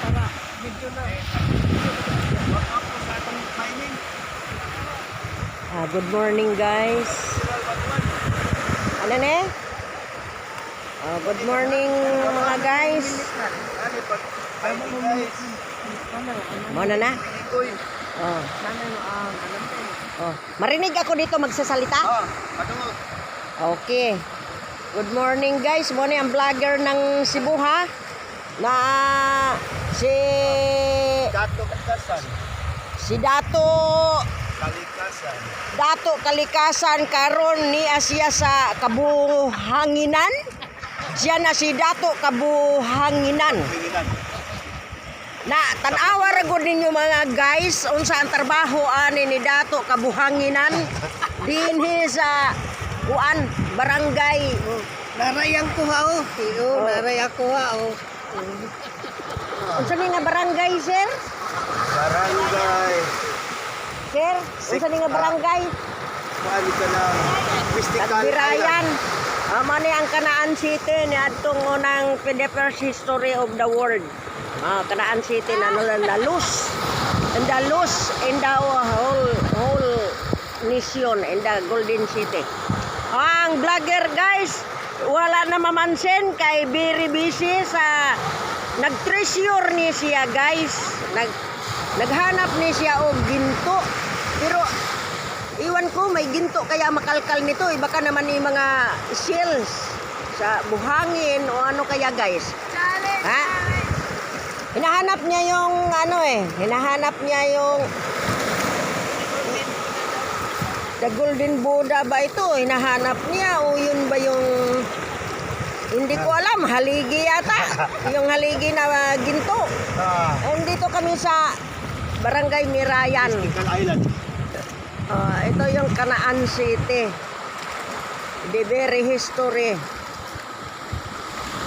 para video na. Good morning guys. Ano ne? Good morning mga guys. Mana na? Marinig ako dito magsasalita? Okay. Good morning guys. Mo ni ang vlogger ng Cebu ha. Na si Dato Kalikasan karon ni Asya sa Kabuhanginan. Siya na si Dato Kabuhanginan. Na tanawa ra gud ninyo mga guys unsa ang trabaho ani ni Dato Kabuhanginan dinhi sa kuan barangay Narayang kuha o. Narayang kuha o. Unsa ni nga barangay sir? Barangay. Sir, unsa ni nga barangay? Paano ka na? Mystical Nagbirayan. Mani ang Kanaan City ni adtong unang first history of the world. Kanaan City na the loose in the whole nation in the Golden City. Ang vlogger guys, wala na mamansin kay very busy sa nag-treasure ni siya guys. Naghanap ni siya og ginto. Pero iwan ko may ginto kaya makalkal nito. Baka naman yung mga shells sa buhangin o ano kaya guys. Ha? Hinahanap niya yung hinahanap niya yung the Golden Buddha ba ito? Hinahanap niya o yun ba yung hindi ko alam, haligi yata. Yung haligi na ginto. Dito kami sa Barangay Mirayan. Mystical Island. Ito yung Kanaan City. The very history.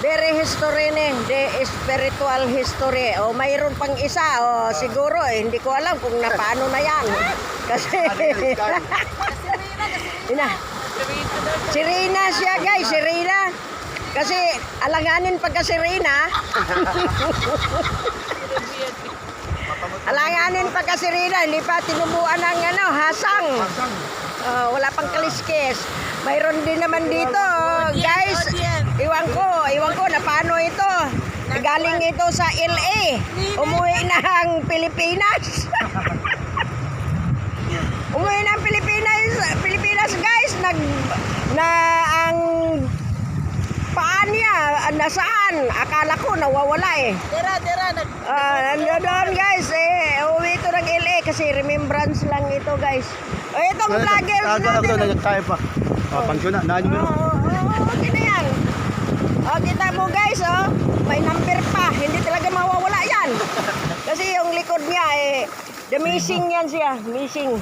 Very history ni. The spiritual history. Mayroon pang isa. Siguro hindi ko alam kung paano na yan. Kasi Sirena siya guys, Sirena. Kasi alanganin pagka Sirena. Alanganin pagka Sirena, hindi pa tinubuan ng hasang. Wala pang kaliskis. Mayroon din naman dito, guys. Iwan ko na paano ito. Galing ito sa LA. Umuwi na ang Pilipinas. Umuwi na ang Pilipinas guys. Ang paan niya, nasaan? Akala ko nawawala eh. Nandoon guys uwi ito ng LA kasi remembrance lang ito guys. Itong vlogger natin. Nagkaya pa. Pansyo na. Naan mo. Okay na yan. Kita mo guys may number pa. Hindi talaga mawawala yan. Kasi yung likod niya the missing yan siya. Missing.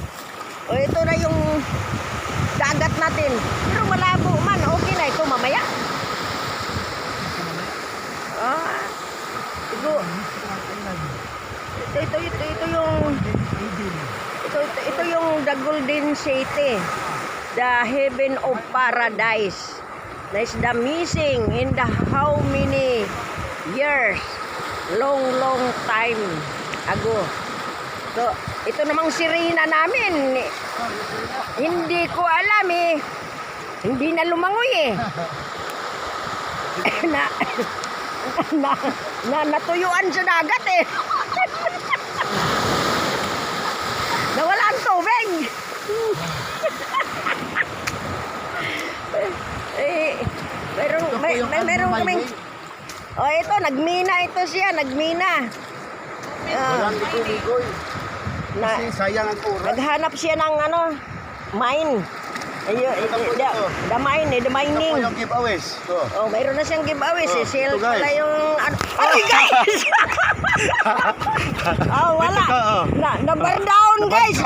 Ito na yung dagat natin. Pero malabo man. Okay na ito mamaya. Ito yung the Golden City, the heaven of paradise. That is the missing in the how many years, long time ago. So ito namang Sirena namin, hindi ko alam hindi na lumangoy natuyuan sa dagat nawala ang tubig. Meron kaming ito nagmina ito siya Walang ligoy. Kasi sayang ang oras. naghanap siya ng mine. The mining. Ito po yung giveaways. Mayroon na siyang giveaways. Sale ito, guys. pala yung ay guys. Wala. Number down guys.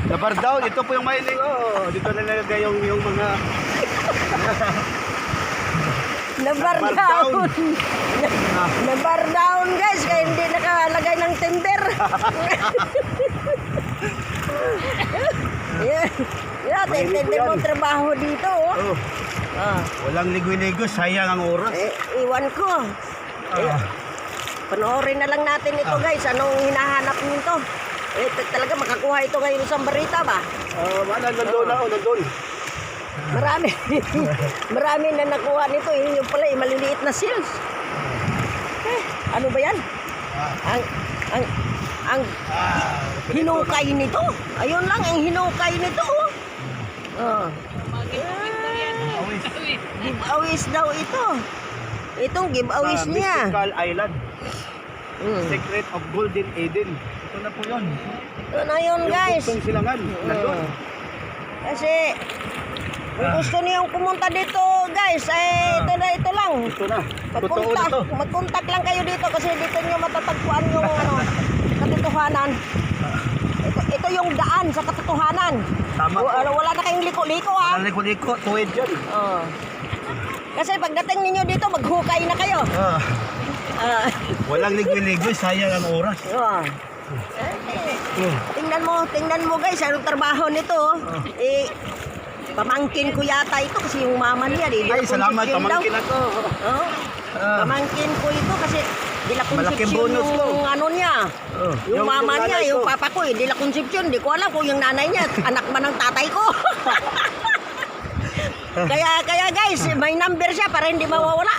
Number down. Ito po yung mining. Dito na nalagay yung mga number down. Number down guys. Kaya hindi nakalagay ng tender. Tender mo trabaho dito. Walang ligoy-ligoy, sayang ang oras. Iwan ko. Panoorin na lang natin ito guys. Anong hinahanap nito? Talaga makakuha ito ngayon sa barita ba? Nandun ako, nandun. Marami. Marami na nakuha nito. Yung pala, maliliit na seals. Ano ba yan? Ang hinukay nito. Ayun lang, ang hinukay nito. Giveaways daw ito. Itong giveaways niya. Mystical Island. Secret of Golden Eden. Ito na po yun. Ito na yun guys. Yung silangan. Nandun. Kasi kung gusto niyong pumunta dito guys, ito lang. Ito na. Totoo na to. Mag-contact lang kayo dito kasi dito niyo matatagpuan yung katotohanan. Ito yung daan sa katotohanan. Tama. Wala na kayong liko-liko ha. Wala liko-liko. Tuwid yan. Kasi pagdating ninyo dito, maghukay na kayo. Walang ligoy-ligoy. Sayang ang oras. Tingnan mo guys, anong trabaho nito? Pamangkin ko yata ito kasi yung mama niya. Ay, salamat. Pamangkin ako. Pamangkin ko ito kasi Dila Malaking Concepcion bonus ko. yung ano niya. Yung mama niya, nanay yung ko. papa ko, Dila Concepcion. Di ko alam kung yung nanay niya, anak man ng tatay ko. Kaya guys, may number siya para hindi mawawala.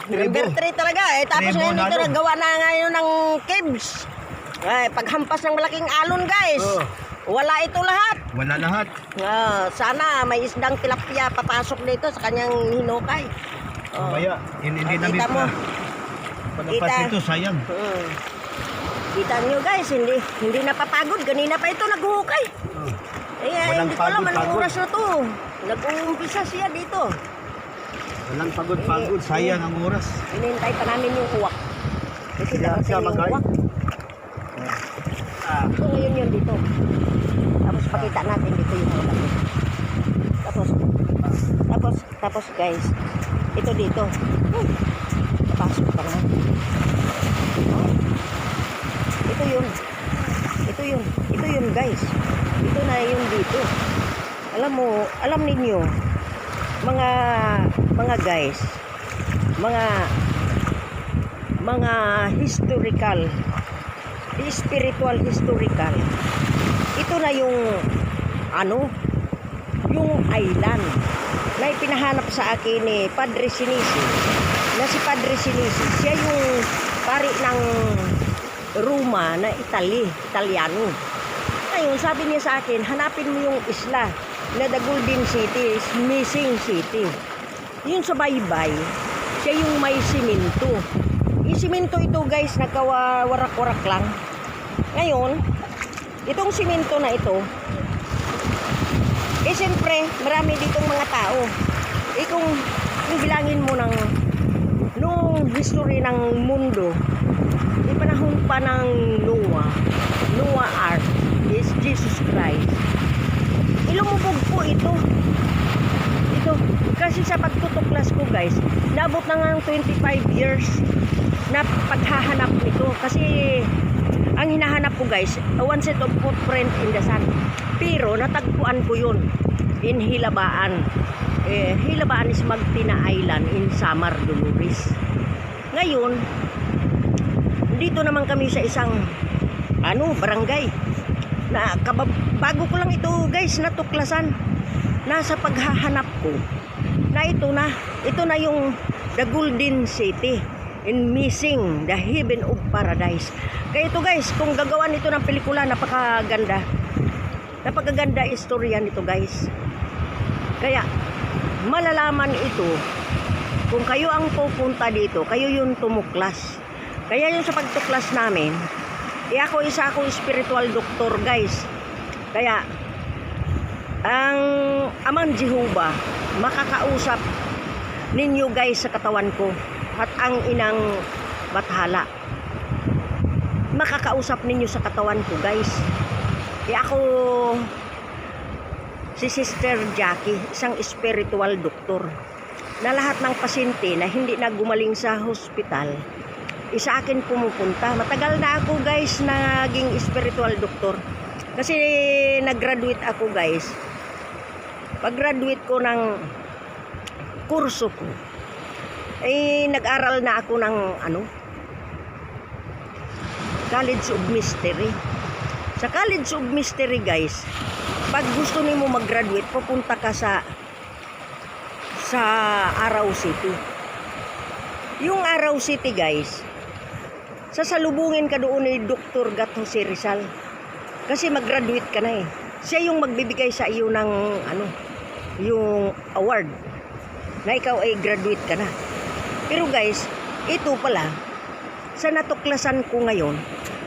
Number 3 talaga. Tapos ngayon ito nagawa na ngayon ng caves. Paghampas ng malaking alon guys. Wala ito lahat. Wala lahat. Sana may isdang tilapia papasok dito sa kanyang hinukay. Mamaya, hindi na kita mo. Pagkapas ito, sayang. Kita nyo guys, hindi napapagod. Ganina pa ito naghuhukay. Walang Hindi ko alam anong pagod-pagod. oras na to. Nag-uumpisa siya dito. Walang pagod-pagod, sayang ang oras. Hinihintay pa namin yung uwak. Kasi Siya darating yung magay. uwak. So ngayon yun dito. Tapos pakita natin dito yung uwak. Tapos guys, ito dito. Papasok pa nga. Ito yun guys. Ito na yun dito. Alam ninyo, mga guys, mga spiritual historical. Ito na yung yung island na ipinahanap sa akin ni Padre Sinisi. Na si Padre Sinisi, siya yung pari ng Roma na Italiano. Ngayon, sabi niya sa akin, hanapin mo yung isla na the Golden City, is missing city. Yun sa baybay, siya yung may simento. Yung simento ito guys, nagkawarak-warak lang. Ngayon, itong simento na ito, siyempre, marami ditong mga tao. Kung bilangin mo nung history ng mundo, panahon pa ng Noah Ark is Jesus Christ. Ilumubog po ito. Kasi sa pagtutuklas ko guys, naabot na nga ng 25 years na paghahanap nito. Kasi ang hinahanap ko guys, one set of footprint in the sand. Pero natagpuan ko yun in Hilabaan. Hilabaan is Magtina Island in Samar, Dolores. Ngayon, dito naman kami sa isang barangay na bago ko lang ito guys natuklasan. Nasa paghahanap ko na ito na yung the Golden City in missing the heaven of paradise. Kaya ito guys, kung gagawan ito ng pelikula, napakaganda istorya nito guys. Kaya malalaman ito kung kayo ang pupunta dito, kayo yung tumuklas. Kaya yung sa pagtuklas namin, ako akong spiritual doctor guys. Kaya ang Amang Jehovah makakausap ninyo guys sa katawan ko, at ang Inang Bathala makakausap ninyo sa katawan ko guys. Ako si Sister Jackie, isang spiritual doctor, na lahat ng pasyente na hindi na gumaling sa hospital, sa akin pumupunta. Matagal na ako guys naging spiritual doctor. Kasi nag-graduate ako guys. Pag-graduate ko ng kurso ko, nag-aral na ako ng College of Mystery. Sa College of Mystery, guys, pag gusto nimo mag-graduate, pupunta ka sa Araw City. Yung Araw City, guys, sasalubungin ka doon ni Dr. Gat Jose Rizal. Kasi mag-graduate ka na eh. Siya yung magbibigay sa iyo ng yung award na ikaw ay graduate ka na. Pero guys, ito pala, sa natuklasan ko ngayon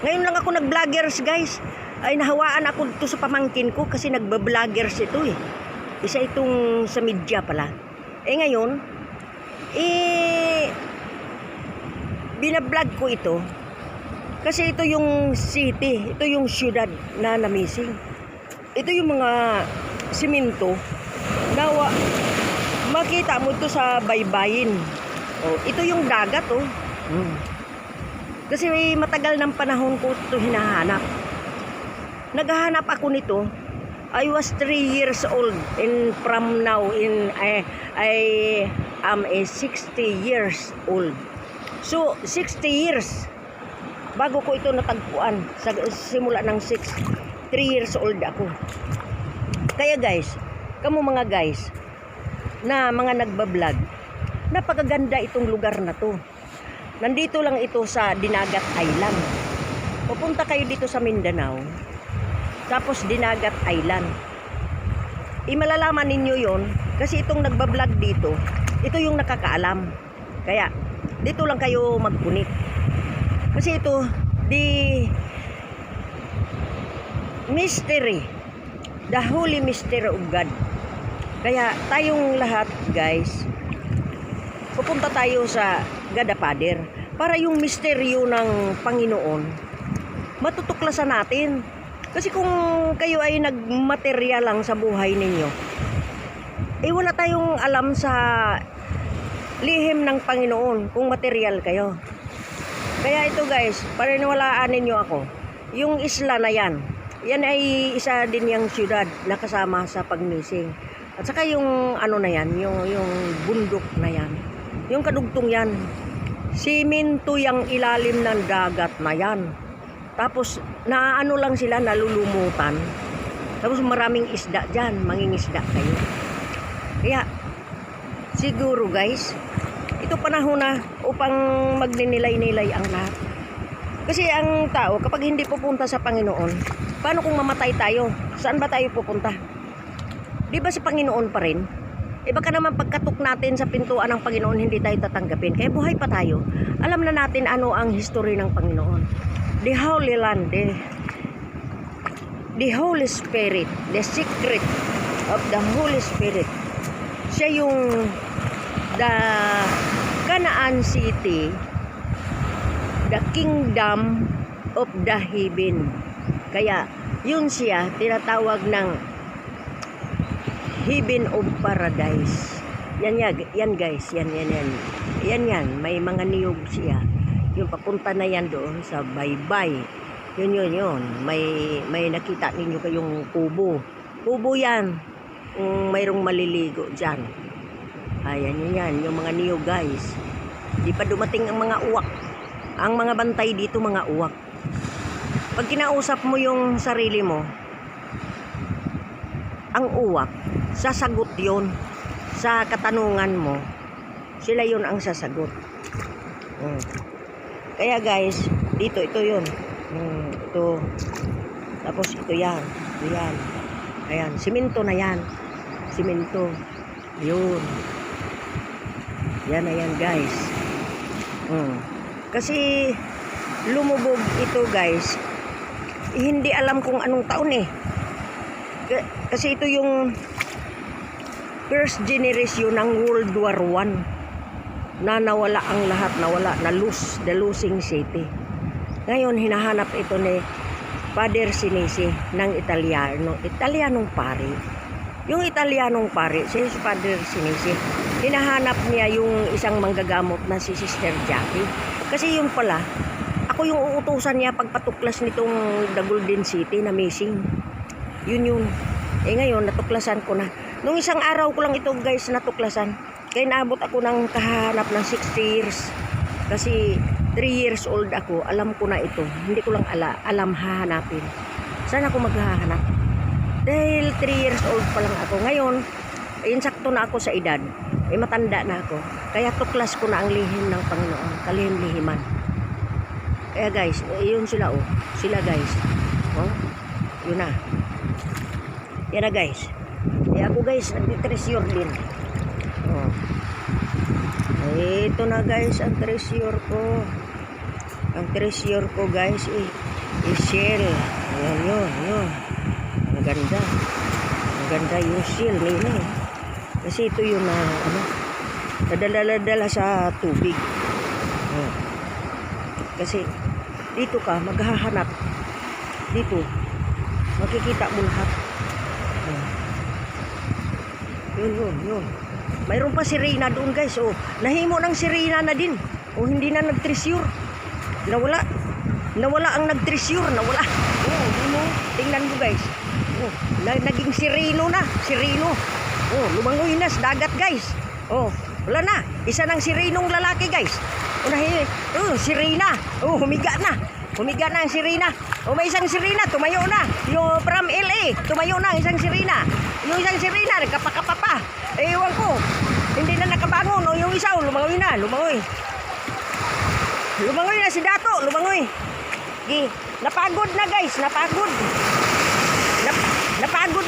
lang ako nag-vloggers, guys. Ay nahawaan ako dito sa pamangkin ko kasi nagba-vloggers ito eh. Isa itong sa media pala. Ngayon, binablog ko ito kasi ito yung city, ito yung syudad na na-missing. Ito yung mga simento na makita mo ito sa baybayin. Ito yung dagat Kasi matagal ng panahon ko ito hinahanap. Naghahanap ako nito. I was 3 years old and from now I am a 60 years old. So 60 years bago ko ito natagpuan. Simula ng 3 years old ako. Kaya guys, kamo mga guys na mga nagbablog, napakaganda itong lugar na to. Nandito lang ito sa Dinagat Island. Pupunta kayo dito sa Mindanao, tapos Dinagat Island. Malalaman ninyo yon kasi itong nagbablog dito, ito yung nakakaalam. Kaya dito lang kayo magpunit. Kasi ito, the mystery, the holy mystery of God. Kaya tayong lahat, guys, pupunta tayo sa Gadapader para yung misteryo ng Panginoon matutuklasan natin. Kasi kung kayo ay nagmaterya lang sa buhay ninyo, wala tayong alam sa lihim ng Panginoon kung material kayo. Kaya ito guys, paniniwalaan ninyo ako, yung isla na yan ay isa din yung syudad na kasama sa pagmising. At saka yung na yan, yung bundok na yan, yung kadugtong yan, simento yung ilalim ng dagat na yan. Tapos lang sila, nalulumutan. Tapos maraming isda dyan, mangingisda kayo. Kaya siguro guys, ito panahon na upang magninilay-nilay ang lahat. Kasi ang tao, kapag hindi pupunta sa Panginoon, paano kung mamatay tayo? Saan ba tayo pupunta? Di ba sa Panginoon pa rin? Baka naman pagkatok natin sa pintuan ng Panginoon, hindi tayo tatanggapin. Kaya buhay pa tayo. Alam na natin ano ang history ng Panginoon. The Holy Land, the Holy Spirit, the secret of the Holy Spirit. Siya yung the Canaan City, the kingdom of the heaven. Kaya yun siya tinatawag ng heaven of paradise. Yan guys, yan. Yan, may mga niyog siya. Yung papunta na yan doon sa baybay. Yun. May nakita ninyo kayong kubo. Kubo yan. Mayroong maliligo dyan. Ayan yan, yung mga niyog guys. Di pa dumating ang mga uwak. Ang mga bantay dito, mga uwak. Pag kinausap mo yung sarili mo, ang uwak, sasagot yon sa katanungan mo. Sila yon ang sasagot. Kaya guys, dito, ito yun. Ito. Tapos ito yan. Ayan, simento na yan. Simento. Yun. Yan guys. Kasi lumubog ito guys. Hindi alam kung anong taon eh. Kasi ito yung first generation ng World War I na nawala ang lahat, na the losing city. Ngayon hinahanap ito ni Father Sinisi ng Italianong pari. Yung Italianong pari, si Father Sinisi, hinahanap niya yung isang manggagamot na si Sister Jackie. Kasi yun pala, ako yung uutusan niya pagpatuklas nitong The Golden City na missing. Yun. Ngayon, natuklasan ko na. Nung isang araw ko lang ito guys natuklasan. Kaya naabot ako ng kahanap ng 6 years. Kasi 3 years old ako, alam ko na ito. Hindi ko lang alam hahanapin. Saan ako maghahanap? Dahil 3 years old pa lang ako. Ngayon, insakto na ako sa edad. Matanda na ako. Kaya tuklas ko na ang lihim ng Panginoon. Kalihim-lihiman. Kaya guys, yun sila oh. Sila guys. Oh, yun na. Yan na guys. Kaya ako guys, nag-treasure din. Oh. Ito na guys, ang treasure ko. Ang treasure ko guys, shell. Ayan, yun. Maganda. Maganda yung shell nila eh. Kasi ito yung nadala sa tubig. Oh. Kasi dito ka maghahanap. Dito makikita mo lahat. Oh. Yun. Mayroon pa sirena doon guys. Oh, nahimo ng sirena na din. Oh, hindi na nag-treasure. Nawala ang nag-treasure. Nawala. Oh, tingnan mo guys. Oh, naging sireno na. Sireno. Oh, lumangoy na sa dagat guys. Oh, wala na. Isa ng sirenong lalaki guys. Sirena. Oh, humiga na. Humiga na ang sirena. Oh, may isang sirena. Tumayo na. Yung from LA. Tumayo na ang isang sirena. Yung isang sirena. Nagkapakapa pa. Ewan ko. Hindi na nakabangon. O, yung isa. Lumangoy na. Lumangoy na si Dato. Lumangoy. Napagod na guys. Napagod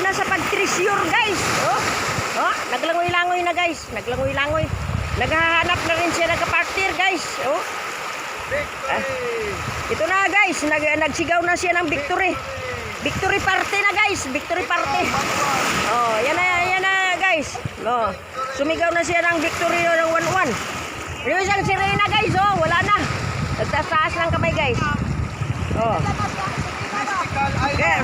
na sa pag-treasure guys. Oh, naglangoy-langoy na guys. Naglangoy-langoy. Naghahanap na rin siya nagka-partner guys. Oh. Ito na guys. Nagsigaw na siya ng victory. Victory party na guys. Victory party. Oh, yan na guys. Oh. Sumigaw na siya ng victory ng 1-1. Yung isang sirena guys. Oh, wala na. Nagtaas ng kamay guys. Oh. Okay.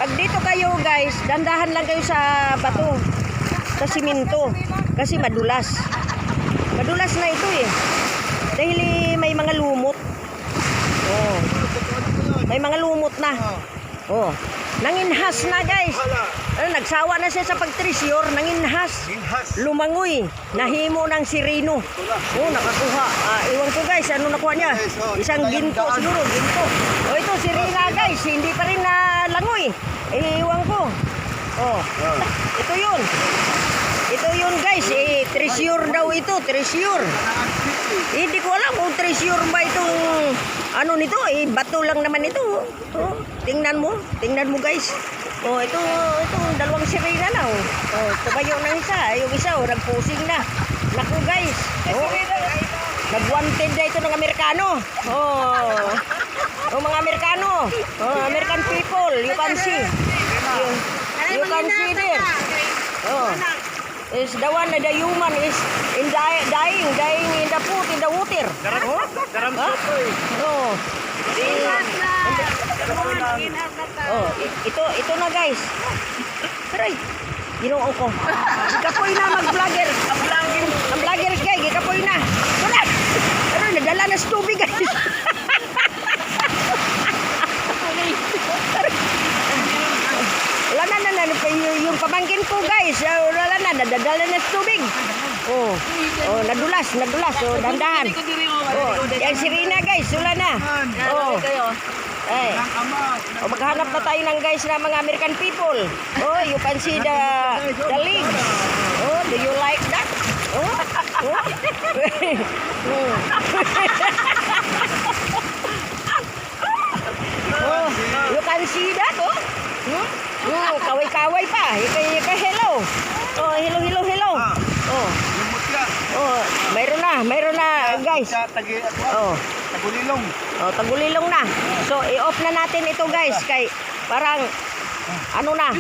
Pag dito kayo guys, dandahan lang kayo sa bato, sa simento, kasi madulas. Madulas na ito eh. Dahil may mga lumot. Oh. May mga lumot na. Oh. Nanginhas na guys. Nagsawa na siya sa pag-treasure, nanginhas. Lumangoy, nahimo ng sireno. Oh, nakakuha. Iwan ko guys, ano nakuha niya? Isang ginto siguro, ginto. Oh, ito sirena guys, hindi pa rin nalangoy. Iwan ko. Oh, ito yun. Ito yun guys, treasure daw ito, treasure. Hindi ko alam kung treasure ba itong ano nito, bato lang naman ito. Oh, tingnan mo guys. Oh, ito dalawang sirena na oh. Oh, tumayo na isa, yung isa nagpusing na. Naku guys. Oh. Nag-wanted na ito ng Amerikano. Oh. Oh, mga Amerikano. Oh, American people, you can see. You can see there. Oh. Is the one the human is in dying in the food in the water. Oh. Oh, ito na guys. Aray. Ginoo ko. Gikapoy na mag-vlogger. Ang vloggers guys, gikapoy na. Wala. Pero nadala na sa tubig guys. Wala na yung pamangkin ko guys. Wala na nadala na sa tubig. Oh, nadulas. Oh, dandahan. Oh, yung sirena guys, wala na. Oh. Oh, maghanap na tayo ng guys na mga American people. Oh, you can see the legs. Oh, do you like that? Oh. Oh, you can see that, oh. Kaway-kaway pa. Ika hello. Oh, hello. Oh. Oh, mayroon na guys. Oh. Tagulilong. Oh, tagulilong na. So, i-off na natin ito guys kay parang ano na.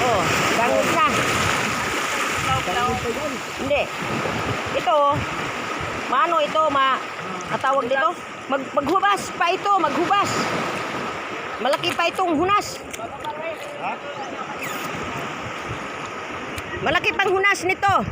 Oh, dangot na. Hindi. Ito, maano ito, matawag dito? Maghubas pa ito, maghubas. Malaki pa itong hunas. Malaki pang hunas nito.